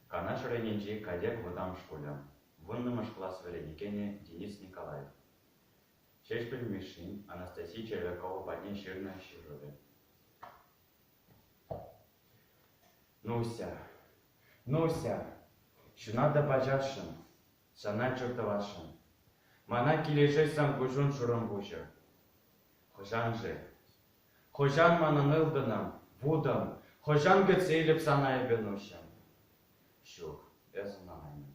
Кана шырайненче кадет выдам школе. Выннымыш класс вереникене Денис Николаев. Шеш пельмешин Анастасия Червякова подне ширна щижове. Нуся, шуна да бажашын, шана чортавашын. Мана килеше сам кужун шурым бужы. Хожан манын ылдынам, вудам, хожан гыц еліп санай бенушым. Шух, безунайым.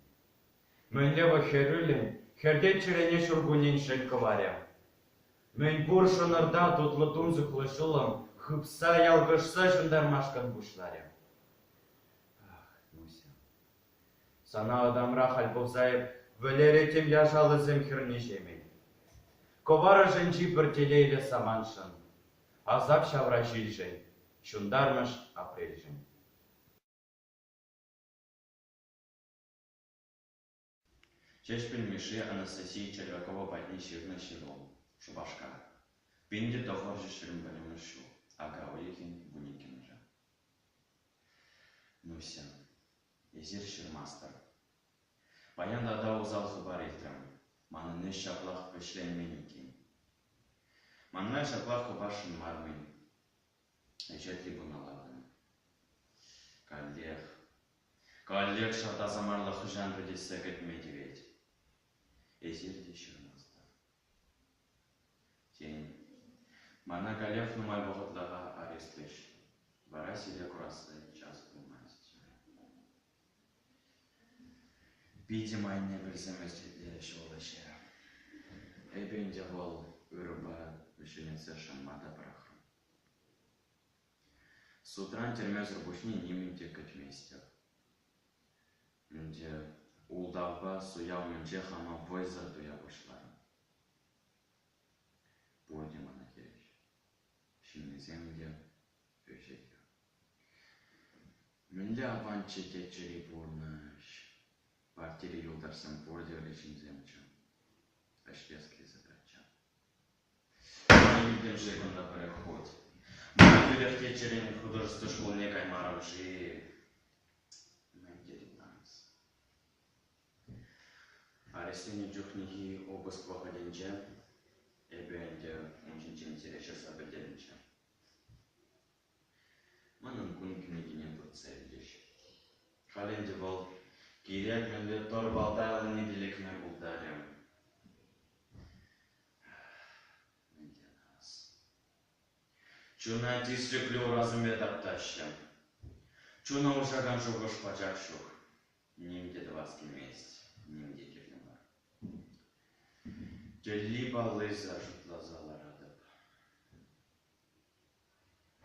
Мөнлево херюлен, херден чирене шургунен шелька варям. Мен буршынырда тутлы тунзы клышылым, хыпса ялгышса жындармашкан бушларям. Нуся. Сана адамра хальповзаев, вөлеретем яшалы земхерне жемей. Ковара женчи пертелейле саманшын. Азап шавра жилжей, шундармыш апрельжен. Шеш пельмеши Анастасия Червякова подне ширна щиром, шубашка. Пинде тохор же ширм пельмешу, ага уехин буникин же. Нуся, езир ширмастер. Паян дада узал хабар етрем, манны шаплах пешлен меники. Манна шаплах хабашын мармин, эчетли буналавын. Каллех шата замарлах жан предисегет медведь. Езирде ширмастер. Тень. Мана калех нумай боготлага арестлеш. Бара сиде курасы час булмасть. Пити майне білсеместеде шолыше. Эбенде бол үрба вишенеце шаммада прахру. С утра термез рабушни нимінде кэтместер. Мінде улдавба суял мінде хама войзар дуя башларым. Бойде мана кереш. Шинеземде өшекер. Мінде аванче кетчери бурныш. Партири юлдарсам бордерли шинземчем. Ашкески задача. Видим секунда переход. Мы были в кетчере художественной школе Каймаров жи. Арестение джухники обыск выходенче. Эбенде очень интересно собеседниче. Манын күн книгине тут целдеш. Халенде бол кирек менде торбалдайлы неделекме булдарем. Менде нас. Чуна тисреклю разуме таптащем. Чуна ушаган шугош пачакшух. Нимде дваски месть, нимде кефемар. Келлиба лыза жутла заларадып.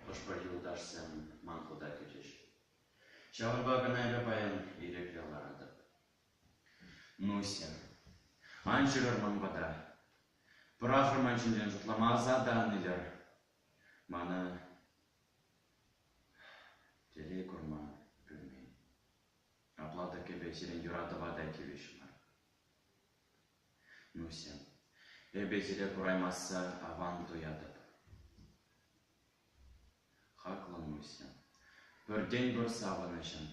Ошпали удашсем манхуда күтеш. Шавынба гынайга баян ирекле ларадып. Нуся, анчырыр манбада. Пырахыр манчынден жутлама азадан илер. Мана телей курма білмей. Аплата кебе сирен юратывадай кевешмар. Нуся, эбе зире кураймаса аван туядып. Хакла Нуся. Бірден бір савынышым,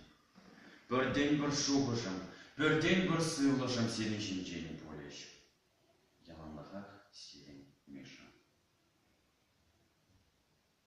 бірден бір шуғышым, бірден бір сыйлышым сенің жинжені